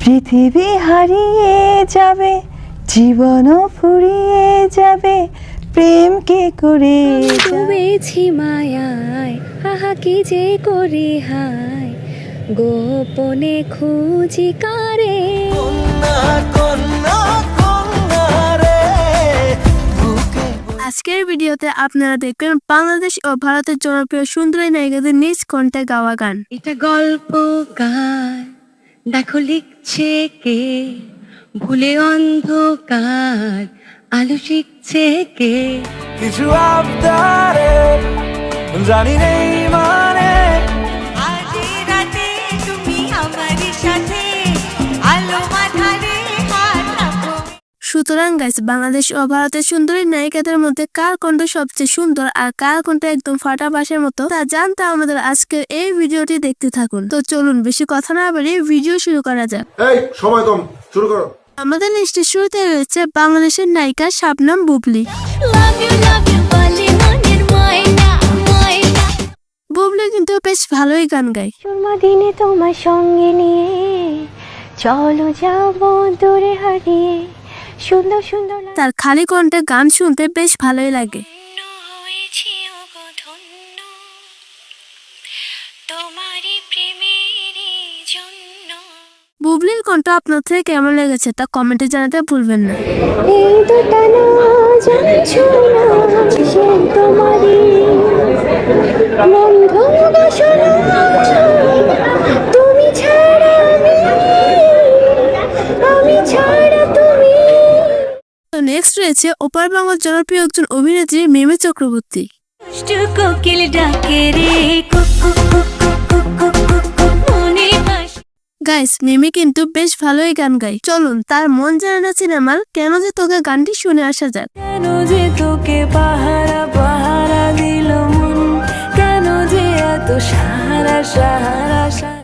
পৃথিবী হারিয়ে যাবে, জীবনও ফুরিয়ে যাবে, প্রেমকে করে ডুবেছি মায়ায়, আহা কি যে করি হায়, গোপনে খুঁজি কারে। আজকের ভিডিওতে আপনারা দেখবেন বাংলাদেশ ও ভারতের জনপ্রিয় সুন্দরী নায়িকাদের নিজ কণ্ঠে গাওয়া গান। এটা গল্প গান, দেখো লিখছে কে, ভুলে অন্ধকার আলো শিখছে কে। কিছু আবদারে জানি নেই মানে, আজ রাতে তুমি আমার সাথে আলো মাথারে হাত রাখো। সুতরাং গাইস, বাংলাদেশ ও ভারতের সুন্দরী নায়িকাদের মধ্যে কার কণ্ঠ সবচেয়ে সুন্দর আর কার কণ্ঠ একদম ফাটা বাঁশের মতো তা জানতে আমাদের আজকের এই ভিডিওটি দেখতে থাকুন। তো চলুন বেশি কথা না বাড়িয়ে ভিডিও শুরু করা যাক। এই সময় কম, শুরু করো। আমাদের লিস্টের শুরুতে রয়েছে বাংলাদেশের নায়িকা শাবনাম বুবলি। বুবলি কিন্তু বেশ ভালোই গান গায়। সুরমা দিনে তোমার সঙ্গে নিয়ে চলো যাবো দূরে হারিয়ে, সুন্দর সুন্দর তার খালি কণ্ঠে গান শুনতে বেশ ভালোই লাগে। বুবলির কণ্ঠ আপনার থেকে কেমন লেগেছে তা কমেন্টে জানাতে ভুলবেন না। এই দুটা না জানছো না, সে তোমারই বন্ধু বাসনা, তুমি ছাড়া আমি ছাড়া তুমি। তো নেক্সট রয়েছে ওপার বাংলার জনপ্রিয় একজন অভিনেত্রী মিমি চক্রবর্তী। দুষ্টু কোকিল ডাকে রে, কুকু কুকু কুকু কুকু মনে বাসি। গাইস, মিমি কিন্তু বেশ ভালোই গান গায়। চলুন তার মন জানে না সিনেমার কেন যে তোকে গানটি শুনে আসা যাক। কেন যে তোকে পাহারা পাহারা দিল মন, কেন যে এত সাহারা সাহারা সাহারা।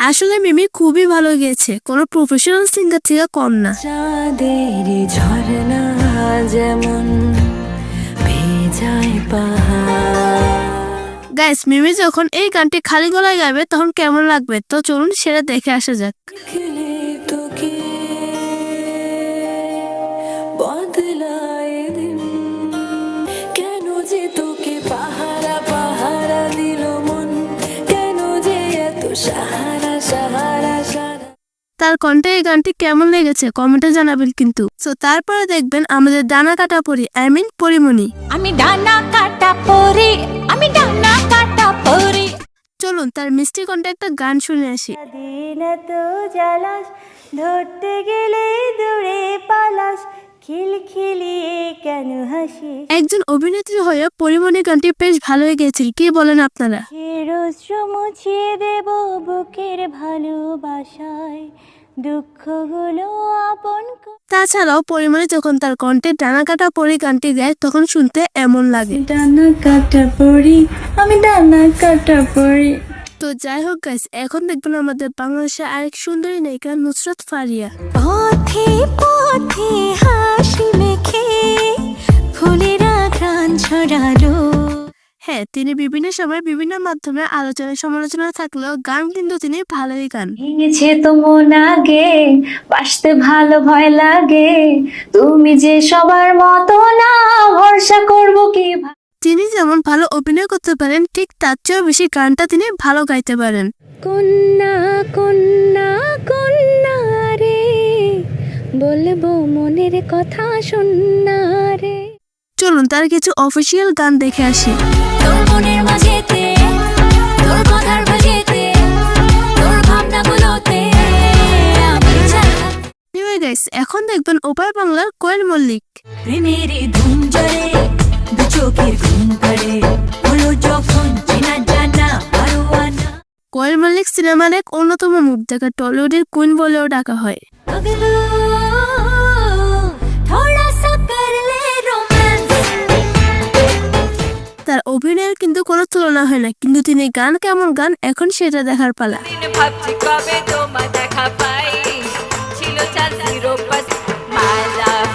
আসলে মিমি খুবই ভালো গেয়েছে, কোনো প্রফেশনাল সিঙ্গার থেকে কম না। চাঁদের ঝরনা যেমন ভেজায় পাহাড়। গাইস, মিমি যখন এই গানটি খালি গলায় গাবে তখন কেমন লাগবে তো চলুন সেটা দেখে আসা যাক। দেখলে তোকে বদলায় দিন, কেন যে তোকে পাহারা পাহারা দিল মন, কেন যে এত সাহারা সাহারা সাহারা। তার কণ্ঠে এই গানটি কেমন লেগেছে কমেন্টে জানাবেন কিন্তু। তো তারপরে দেখবেন আমাদের ডানা কাটা পরি পরিমণি। আমি ডানা কাটা পরি, আমি ডানা কাটা পরি। চলুন তার মিষ্টি কণ্ঠে একটা গান শুনে আসি। দিন তো জ্বালাস, ধরতে গেলে দূরে পালাস, খিলখিলিয়ে কেন হাসিস। একজন অভিনেত্রী হয়ে পরিমণি গানটি বেশ ভালোই গেয়েছিল, কি বলেন আপনারা? চিরশ্র মুছিয়ে দেব বুকের ভালোবাসায়, দুঃখগুলো আপন তাছাড়াও পরিমণি যখন তার কণ্ঠে ডানা কাটা পরি গানটি গায় তখন শুনতে এমন লাগে। ডানা কাটা পরি, আমি ডানা কাটা পরি। তো যাই হোক গাইস, এখন দেখবেন আমাদের বাংলাদেশের আরেক সুন্দরী নায়িকা নুসরাত ফারিয়া। পথে পথে হাসি মেখে ফুলেরা ঘ্রাণ ছড়ালো। হ্যাঁ, তিনি বিভিন্ন সময় বিভিন্ন মাধ্যমে আলোচনা সমালোচনা থাকলেও গান কিন্তু তিনি ভালোই গান। ভেঙেছে তো মন আগে, বাসতে ভালো ভয় লাগে, তুমি যে সবার মতো না, ভরসা করবো কি। তিনি যেমন ভালো অভিনয় করতে পারেন ঠিক তার চেয়েও বেশি গানটা তিনি ভালো গাইতে পারেন। কন্যা কন্যা কন্যা রে, বলবো মনের কথা শোনা রে। চলুন তার কিছু অফিসিয়াল গান দেখে আসি। তোর মনের মাঝেতে, তোর কথার মাঝেতে, তোর ভাবনাগুলোতে আমি চাই। এনিওয়ে গাইস, এখন দেখবেন ওপার বাংলার কোয়েল মল্লিক। প্রেমের ধুম জলে দু চোখের ঘুম করে, হলো যখন চেনা জানা পারোয়ানা। কোয়েল মল্লিক সিনেমার এক অন্যতম মুখ, যাকে টলিউডের কুইন বলেও ডাকা হয়। পাগলো থোড়া সা কর লে রোম্যান্স। তার অভিনয়ের কিন্তু কোনো তুলনা হয় না, কিন্তু তিনি গান কেমন গান এখন সেটা দেখার পালা। ভাবছি কবে তোমার দেখা পাই, ছিল চাল zero bus my love,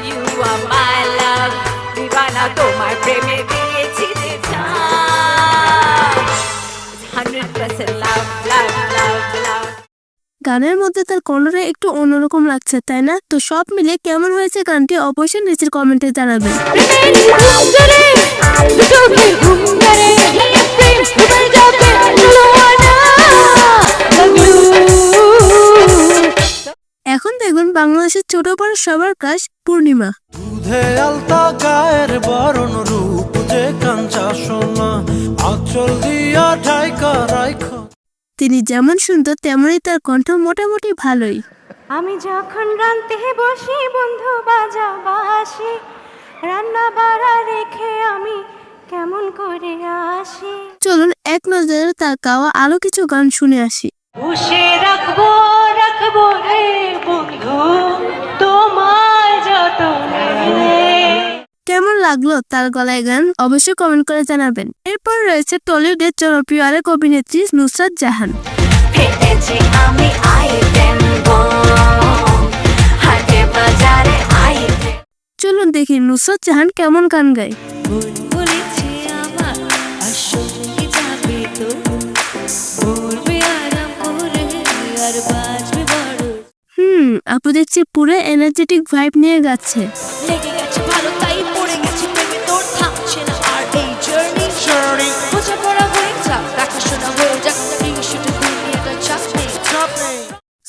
you আর মাই লাভ, দিবানা তোমার প্রেমে দিয়েছি যে জান, 100% লাভ লাভ লাভ লাভ। গানের মধ্যে তার কণ্ঠটা একটু অন্যরকম লাগছে, তাই না? তো সব মিলে কেমন হয়েছে গানটি অবশ্যই নিচের কমেন্টে জানাবেন। এখন দেখবেন বাংলাদেশের ছোট বড় সবার কাজ পূর্ণিমা। দুধে আলতা গায়ের বরণ রূপ যে কাঞ্চা সোনা আঁচল দিয়া ঢাইকা রাইখা। তিনি যেমন সুন্দর তেমনই তার কণ্ঠ মোটামুটি ভালোই। আমি যখন রান্তে বসি বন্ধু বাজা বাসি, রান্না বাড়া রেখে আমি কেমন করে আসি। চলুন এক নজরে তার গাওয়া আরো কিছু গান শুনে আসি। বসে রাখবো রাখবো রে বন্ধু তোমার যতনে। কেমন লাগলো তার গলায় গান অবশ্যই কমেন্ট করে জানাবেন। এরপর রয়েছে টলিউডের জনপ্রিয় আরেক অভিনেত্রী নুসরাত জাহান। ফেটেছি আমি আইটেম বম, হাটে বাজারে আইটেম। চলুন দেখি নুসরাত জাহান কেমন গান গায়। মন বলেছে আমার আসলে যাবে তো, করবে আরাম করে আর বাজবে বড়। আপু দেখছি পুরো এনার্জেটিক ভাইব নিয়ে গাচ্ছে। লেগে গেছে ভালো তাই পড়ে গেছে প্রেমে, তোর থামছে না আর এই জার্নি। বোঝা পড়া হয়ে যাক, দেখাশোনা হয়ে যাক, এই শুধু দুনিয়াটা চাপ নেই।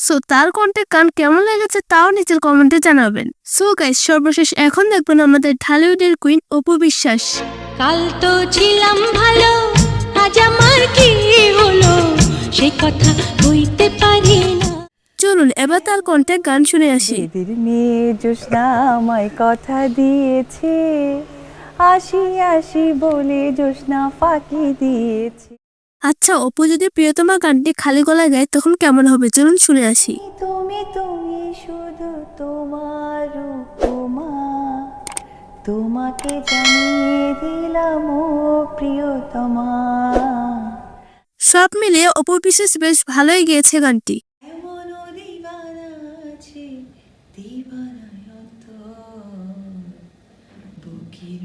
সো তার কণ্ঠে গান কেমন লেগেছে তাও নিচের কমেন্টে জানাবেন। সো গাইস, সর্বশেষ এখন দেখবেন আমাদের ঢালিউডের কুইন অপু বিশ্বাস। কাল তো ছিলাম ভালো, আজ আমার কি হলো সে কথা কইতে পারি না। চলুন এবার তার কণ্ঠে গান শুনে আসি। দিদির মেয়ে জোসনা আমায় কথা দিয়েছে, আসি আসি বলে জোসনা ফাঁকি দিয়েছে। আচ্ছা, অপু যদি প্রিয়তমা গানটি খালি গলায় গায় তখন কেমন হবে চলুন শুনে আসি। তুমি তুমি শুধু তোমার উপমা, তোমাকে জানিয়ে দিলাম ও প্রিয়তমা। সব মিলিয়ে অপু বিশ্বাস বেশ ভালোই গেয়েছে গানটি। এমনও দিবানা আছে, দিবানায় অন্তর, বুকের